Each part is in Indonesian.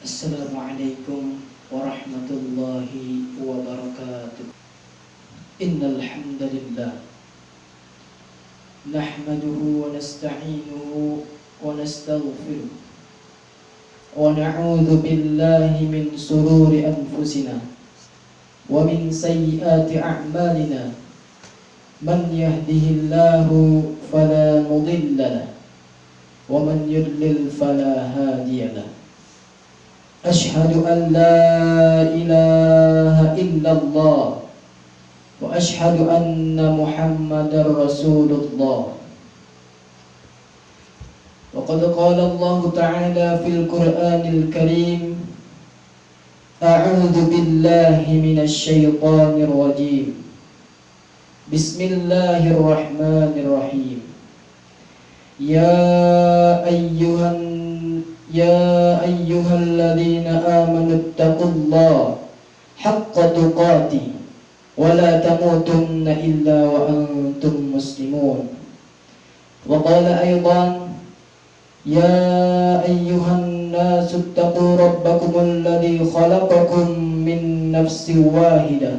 Assalamualaikum warahmatullahi wabarakatuh. Innal hamdalillah nahmaduhu wa nasta'inuhu wa nastaghfiruh wa na'udzu billahi min sururi anfusina wa min sayyiati a'malina. Man yahdihillahu fala mudilla lahu wa man yudlil fala hadiya lahu. Ashhadu an la ilaha illallah wa ashhadu anna Muhammadar Rasulullah. Wa qad qala Allah Ta'ala fil Qur'anil Karim, a'udzu billahi minasy syaithanir rajim. Bismillahirrahmanirrahim. Ya ayyuhalladzina amanu taqullaha haqqa tuqatih wa la tamutunna illa wa antum muslimun. Wa qala aydan ya ayyuhan nasu taqu rabbakumul ladzi khalaqakum min nafsin wahidah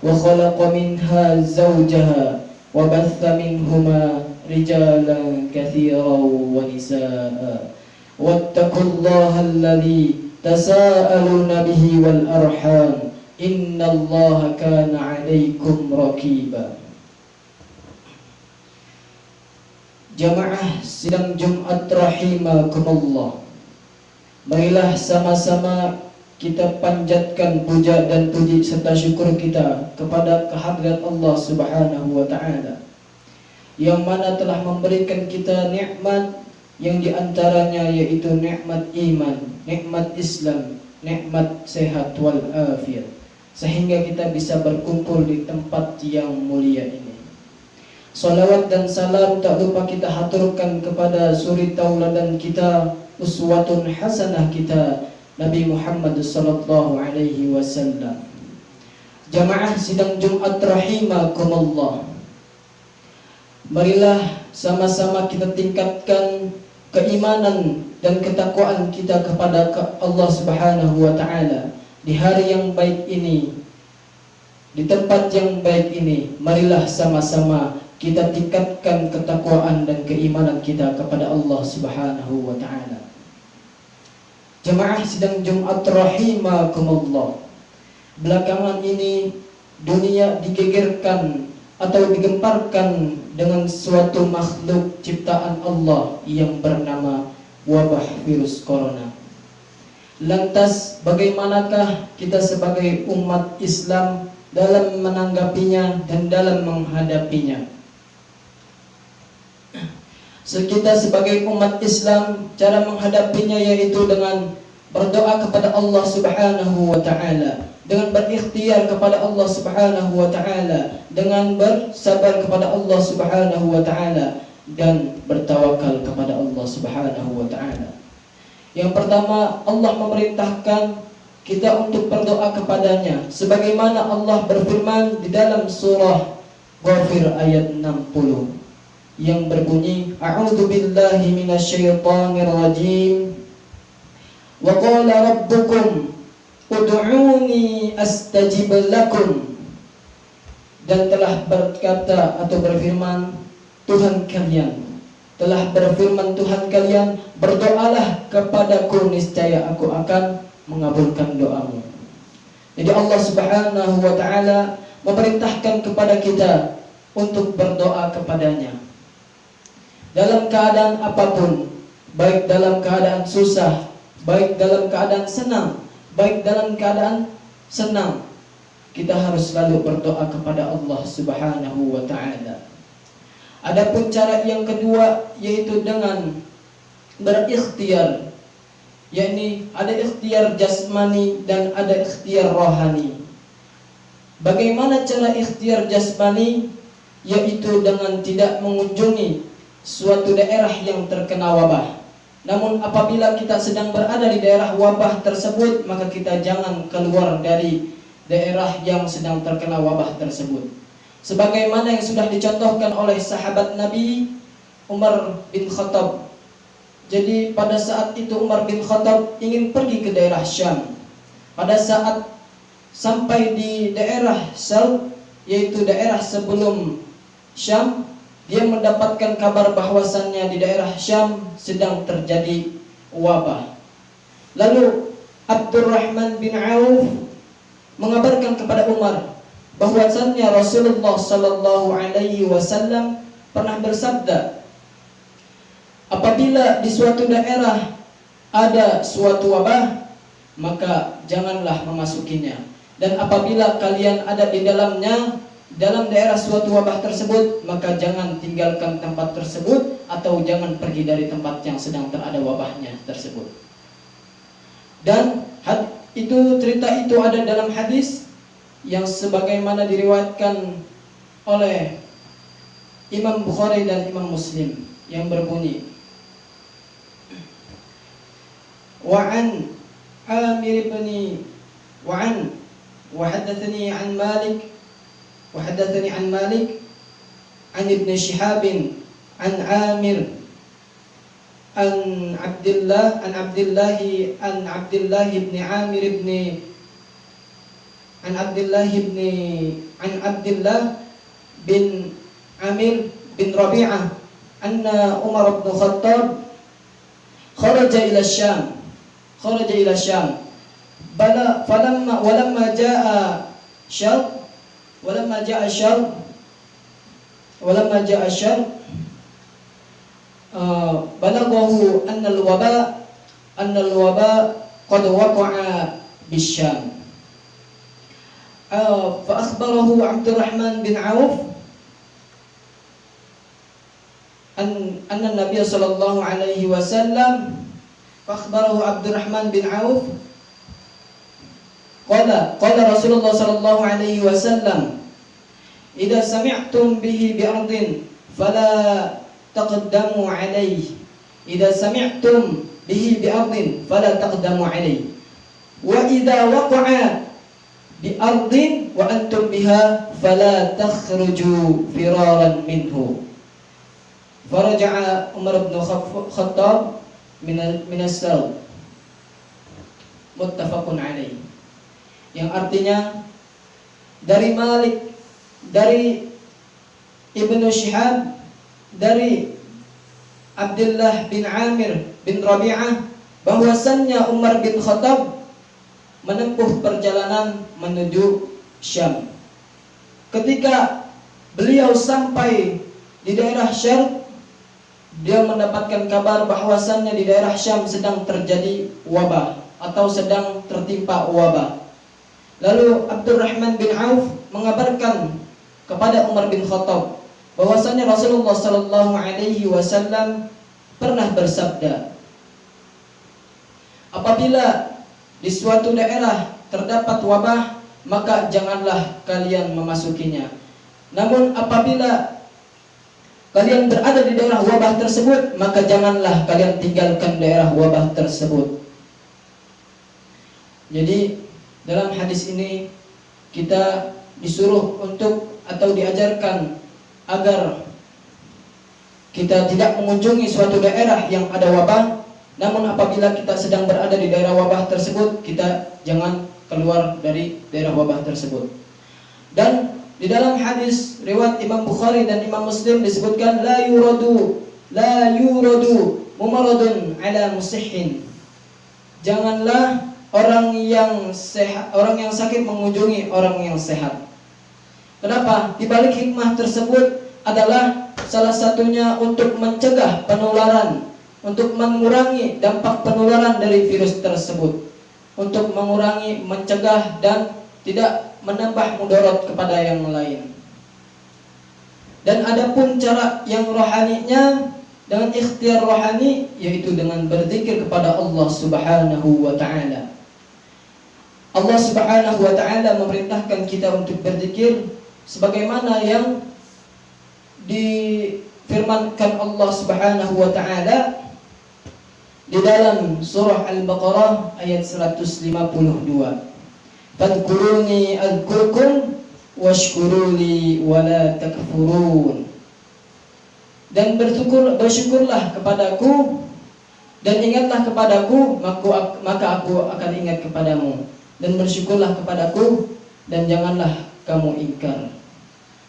wa khalaqa minha zawjaha wa batha minhuma rijalan katsiran wa nisaa. Wattaqullaha alladzi tasaaluna bihi wal arham innallaha kana 'alaikum raqiba. Jamaah sidang Jumat rahimakumullah, marilah sama-sama kita panjatkan puja dan puji serta syukur kita kepada kehadirat Allah Subhanahu wa Ta'ala, yang mana telah memberikan kita nikmat, yang diantaranya yaitu nikmat iman, nikmat Islam, nikmat sehat wal afiat, sehingga kita bisa berkumpul di tempat yang mulia ini. Salawat dan salam tak lupa kita haturkan kepada suri tauladan kita, uswatun hasanah kita, Nabi Muhammad sallallahu alaihi wasallam. Jamaah sidang Jumat rahimakumullah, marilah sama-sama kita tingkatkan keimanan dan ketakwaan kita kepada Allah Subhanahu wa Ta'ala di hari yang baik ini, di tempat yang baik ini. Marilah sama-sama kita tingkatkan ketakwaan dan keimanan kita kepada Allah Subhanahu wa Ta'ala. Jemaah sidang Jumat rahimakumullah, belakangan ini dunia digegerkan atau digemparkan dengan suatu makhluk ciptaan Allah yang bernama wabah virus corona. Lantas bagaimanakah kita sebagai umat Islam dalam menanggapinya dan dalam menghadapinya? Kita sebagai umat Islam, cara menghadapinya yaitu dengan berdoa kepada Allah Subhanahu wa Ta'ala, dengan berikhtiar kepada Allah Subhanahu wa Ta'ala, dengan bersabar kepada Allah Subhanahu wa Ta'ala, dan bertawakal kepada Allah Subhanahu wa Ta'ala. Yang pertama, Allah memerintahkan kita untuk berdoa kepadanya, sebagaimana Allah berfirman di dalam surah Ghafir ayat 60 yang berbunyi, a'udzu billahi minasyaitonir rajim, wa qala rabbukum ud'uni astajib lakum. Dan telah berkata atau berfirman Tuhan kalian, telah berfirman Tuhan kalian, berdoalah kepadaku, niscaya aku akan mengabulkan doamu. Jadi Allah Subhanahu wa Ta'ala memerintahkan kepada kita untuk berdoa kepadanya dalam keadaan apapun, baik dalam keadaan susah, baik dalam keadaan senang, baik dalam keadaan senang, kita harus selalu berdoa kepada Allah Subhanahu wa Ta'ala. Adapun cara yang kedua yaitu dengan berikhtiar, yakni ada ikhtiar jasmani dan ada ikhtiar rohani. Bagaimana cara ikhtiar jasmani? Yaitu dengan tidak mengunjungi suatu daerah yang terkena wabah. Namun apabila kita sedang berada di daerah wabah tersebut, maka kita jangan keluar dari daerah yang sedang terkena wabah tersebut. Sebagaimana yang sudah dicontohkan oleh sahabat Nabi Umar bin Khattab Jadi pada saat itu Umar bin Khattab ingin pergi ke daerah Syam. Pada saat sampai di daerah Sal, yaitu daerah sebelum Syam, dia mendapatkan kabar bahwasannya di daerah Syam sedang terjadi wabah. Lalu Abdurrahman bin Auf mengabarkan kepada Umar bahwasannya Rasulullah sallallahu alaihi wasallam pernah bersabda, apabila di suatu daerah ada suatu wabah, maka janganlah memasukinya. Dan apabila kalian ada di dalamnya, dalam daerah suatu wabah tersebut, maka jangan tinggalkan tempat tersebut atau jangan pergi dari tempat yang sedang terada wabahnya tersebut. Dan cerita itu ada dalam hadis yang sebagaimana diriwayatkan oleh Imam Bukhari dan Imam Muslim yang berbunyi, Wa'an Amir bin Wa'an وحدثني عن مالك عن ابن شهاب عن عامر عن عبد الله بن عامر بن عن عبد الله بن عامر بن ربيعة أن عمر بن الخطاب خرج إلى الشام ولما جاء الشر بلغه أن الوباء قد وقع بالشام فأخبره عبد الرحمن بن عوف أن النبي صلى الله عليه وسلم فأخبره عبد الرحمن بن عوف قال رسول الله صلى الله عليه وسلم إذا سمعتم به بأرض فلا تقدموا عليه إذا سمعتم به بأرض فلا تقدموا عليه وإذا وقع بأرض وأنتم بها فلا تخرجوا فرارا منه فرجع عمر بن الخطاب من السلم متفق عليه. Yang artinya dari Malik, dari Ibnu Shihab, dari Abdullah bin Amir bin Rabi'ah, bahwasannya Umar bin Khattab menempuh perjalanan menuju Syam. Ketika beliau sampai di daerah Syam, dia mendapatkan kabar bahwasannya di daerah Syam sedang terjadi wabah atau sedang tertimpa wabah. Lalu Abdurrahman bin Auf mengabarkan kepada Umar bin Khattab bahwasanya Rasulullah sallallahu alaihi wasallam pernah bersabda, apabila di suatu daerah terdapat wabah, maka janganlah kalian memasukinya. Namun apabila kalian berada di daerah wabah tersebut, maka janganlah kalian tinggalkan daerah wabah tersebut. Jadi dalam hadis ini kita disuruh untuk atau diajarkan agar kita tidak mengunjungi suatu daerah yang ada wabah. Namun apabila kita sedang berada di daerah wabah tersebut, kita jangan keluar dari daerah wabah tersebut. Dan di dalam hadis riwayat Imam Bukhari dan Imam Muslim disebutkan la yuradu mumaradun ala musihhin. Janganlah orang yang sakit mengunjungi orang yang sehat. Kenapa? Di balik hikmah tersebut adalah salah satunya untuk mencegah penularan, untuk mengurangi dampak penularan dari virus tersebut, untuk mengurangi, mencegah dan tidak menambah mudarat kepada yang lain. Dan adapun cara yang rohaninya dengan ikhtiar rohani, yaitu dengan berzikir kepada Allah Subhanahu wa taala. Allah Subhanahu wa taala memerintahkan kita untuk berzikir sebagaimana yang difirmankan Allah Subhanahu wa taala di dalam surah Al-Baqarah ayat 152. Fadhkuruni adzkurkum washkuruli wala takfurun. Dan bersyukurlah kepadaku, Dan ingatlah kepadaku, maka aku akan ingat kepadamu. Dan bersyukurlah kepadaku, dan janganlah kamu ingkar.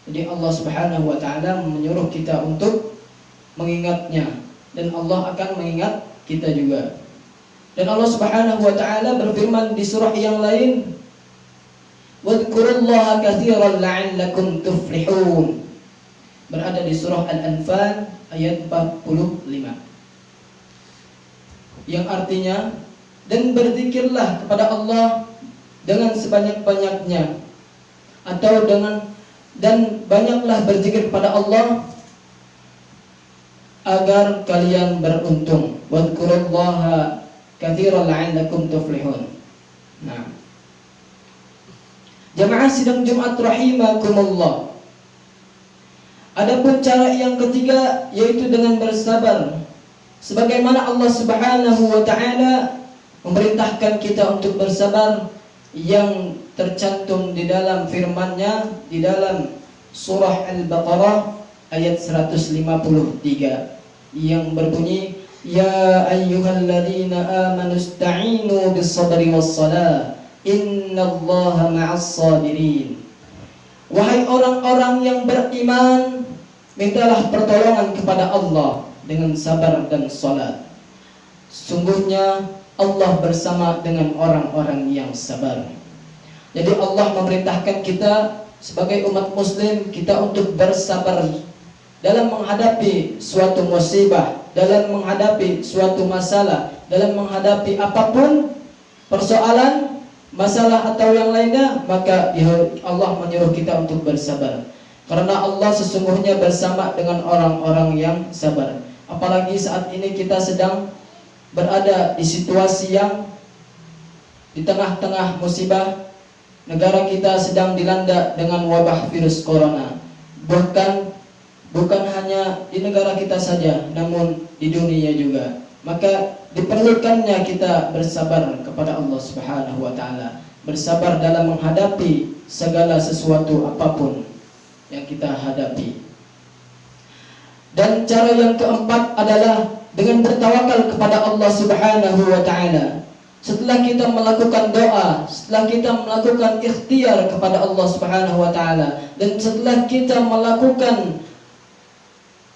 Jadi Allah Subhanahu wa ta'ala menyuruh kita untuk mengingatnya, dan Allah akan mengingat kita juga. Dan Allah Subhanahu wa ta'ala berfirman di surah yang lain, wadhkurullaha katsiran la'allakum tuflihun. Berada di surah Al-Anfal ayat 45. Yang artinya, dan berzikirlah kepada Allah dengan sebanyak-banyaknya, atau dan banyaklah berzikir kepada Allah agar kalian beruntung. Wadhkurullaha katsiran la'allakum tuflihun. Nah, jamaah sidang Jumat rahimakumullah. Adapun cara yang ketiga yaitu dengan bersabar. Sebagaimana Allah Subhanahu wa ta'ala memerintahkan kita untuk bersabar yang tercantum di dalam firman-Nya di dalam surah Al-Baqarah ayat 153 yang berbunyi, ya ayyuhalladzina amanu ista'inu bis-sabri was-salah innallaha ma'as sabirin. Wahai orang-orang yang beriman, mintalah pertolongan kepada Allah dengan sabar dan salat. Sungguhnya Allah bersama dengan orang-orang yang sabar. Jadi Allah memerintahkan kita sebagai umat muslim, kita untuk bersabar dalam menghadapi suatu musibah, dalam menghadapi suatu masalah, dalam menghadapi apapun persoalan, masalah atau yang lainnya, maka Allah menyuruh kita untuk bersabar. Karena Allah sesungguhnya bersama dengan orang-orang yang sabar. Apalagi saat ini kita sedang berada di situasi yang di tengah-tengah musibah. Negara kita sedang dilanda dengan wabah virus corona. Bukan hanya di negara kita saja, namun di dunia juga. Maka diperlukannya kita bersabar kepada Allah Subhanahu wa ta'ala. Bersabar dalam menghadapi segala sesuatu apapun yang kita hadapi. Dan cara yang keempat adalah dengan bertawakal kepada Allah Subhanahu wa ta'ala. Setelah kita melakukan doa, setelah kita melakukan ikhtiar kepada Allah Subhanahu wa ta'ala, dan setelah kita melakukan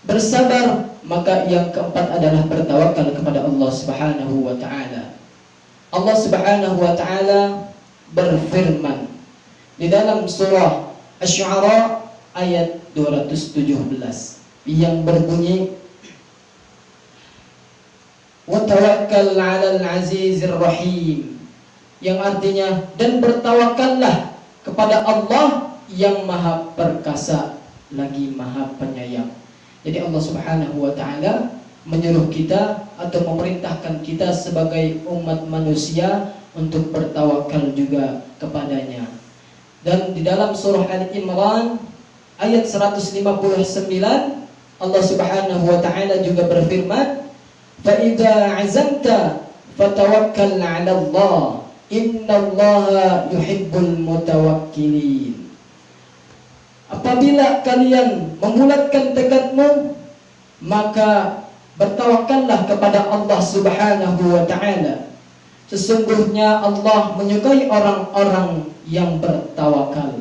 bersabar, maka yang keempat adalah bertawakal kepada Allah Subhanahu wa ta'ala. Allah Subhanahu wa ta'ala berfirman di dalam surah Asy-Syu'ara ayat 217 yang berbunyi, wa tawakkal 'alal 'azizir rahim, yang artinya, dan bertawakallah kepada Allah yang maha perkasa lagi maha penyayang. Jadi Allah Subhanahu wa ta'ala menyuruh kita atau memerintahkan kita sebagai umat manusia untuk bertawakal juga kepadanya. Dan di dalam surah Al-Imran ayat 159 Allah Subhanahu wa ta'ala juga berfirman, fa idza 'azamta fatawakkal 'ala Allah innallaha yuhibbul mutawakkilin. Apabila kalian membulatkan tekadmu, maka bertawakallah kepada Allah Subhanahu wa ta'ala. Sesungguhnya Allah menyukai orang-orang yang bertawakal.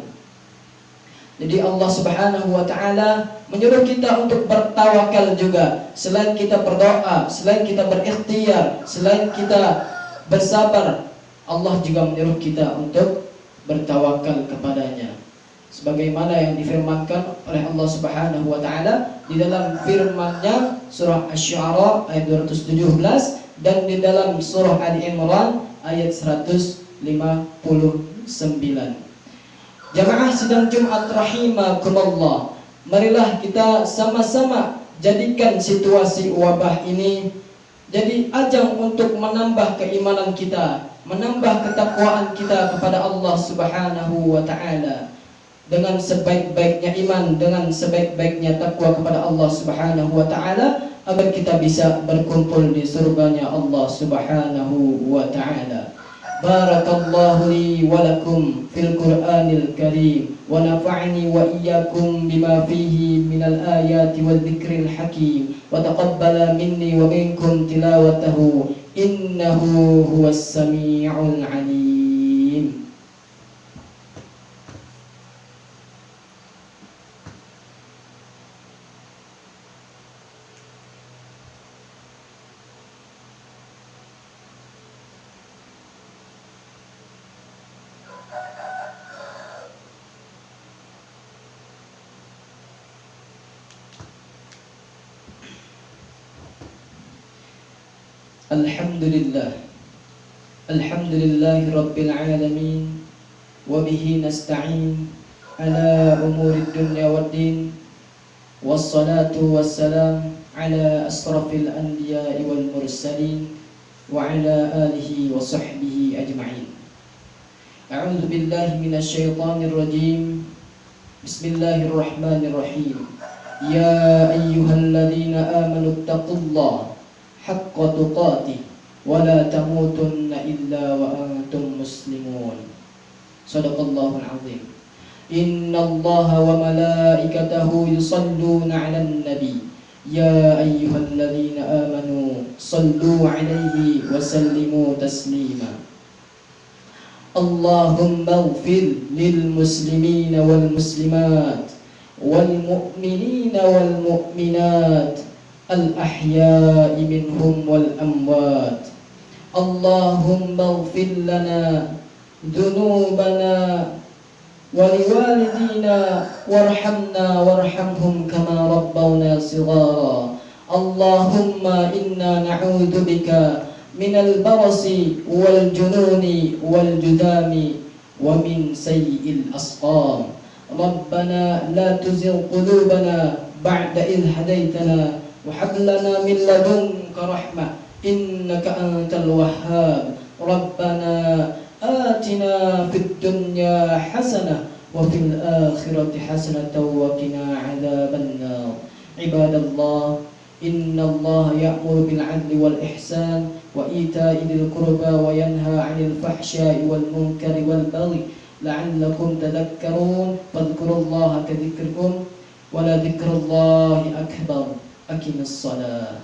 Jadi Allah Subhanahu wa ta'ala menyuruh kita untuk bertawakal juga. Selain kita berdoa, selain kita berikhtiar, selain kita bersabar, Allah juga menyuruh kita untuk bertawakal kepadanya. Sebagaimana yang difirmankan oleh Allah Subhanahu wa ta'ala di dalam firman-Nya surah Asy-Syu'ara ayat 217 dan di dalam surah Ali Imran ayat 159. Jamaah sidang Jumat rahimakumullah, marilah kita sama-sama jadikan situasi wabah ini jadi ajang untuk menambah keimanan kita, menambah ketakwaan kita kepada Allah Subhanahu wa ta'ala. Dengan sebaik-baiknya iman, dengan sebaik-baiknya takwa kepada Allah Subhanahu wa ta'ala, agar kita bisa berkumpul di surganya Allah Subhanahu wa ta'ala. Barakallahu li wa lakum fil Qur'anil Karim wa nafa'ani wa iyyakum bima fihi minal ayati wal dzikril hakim wa taqabbala minni wa minkum tilawatahu innahu huwas sami'ul alim. Alhamdulillahi Rabbil Alamin. Wabihi nasta'in ala umuri dunya waddin. Wassalatu wassalam ala asrafil anbiya'i wal mursalin wa ala alihi wa sahbihi ajma'in. A'udzu billahi minasy syaithanir rajim. Bismillahirrahmanirrahim. Ya ayyuhalladzina amanu taqullaha haqqa tuqatih wa la tamutunna illa wa antum muslimun. Shadaqallahul azim. Innallaha wa malaikatahu yusalluna 'alan nabi. Ya ayyuhalladzina amanu sallu 'alaihi wa sallimu taslima. Allahumma ighfir lil muslimina wal muslimat wal mu'minina wal mu'minat al-ahya'i minhum wal amwat. Allahumma ighfir lana dhunubana wa liwalidina warhamna warhamhum kama rabbawna shighara. Allahumma inna na'udzu bika minal barasi wal jununi wal judami wa min sayyi'il asqam. Rabbana la tuzigh qulubana ba'da idh hadaytana wa hab lana min ladunka rahmah innaka antal wahhab. Rabbana atina fid dunya hasanah wa fil akhirati hasanatan wa qina adzaban nar. Ibadallah, innallaha ya'muru bil 'adli wal ihsan wa ita'i dzil qurba wa yanha 'anil fahsya'i wal munkari wal baghi la'allakum tadhakkarun. Fadhkurullaha ka dzikrikum wa la dzikrullahi akbar. Aqimis shalah.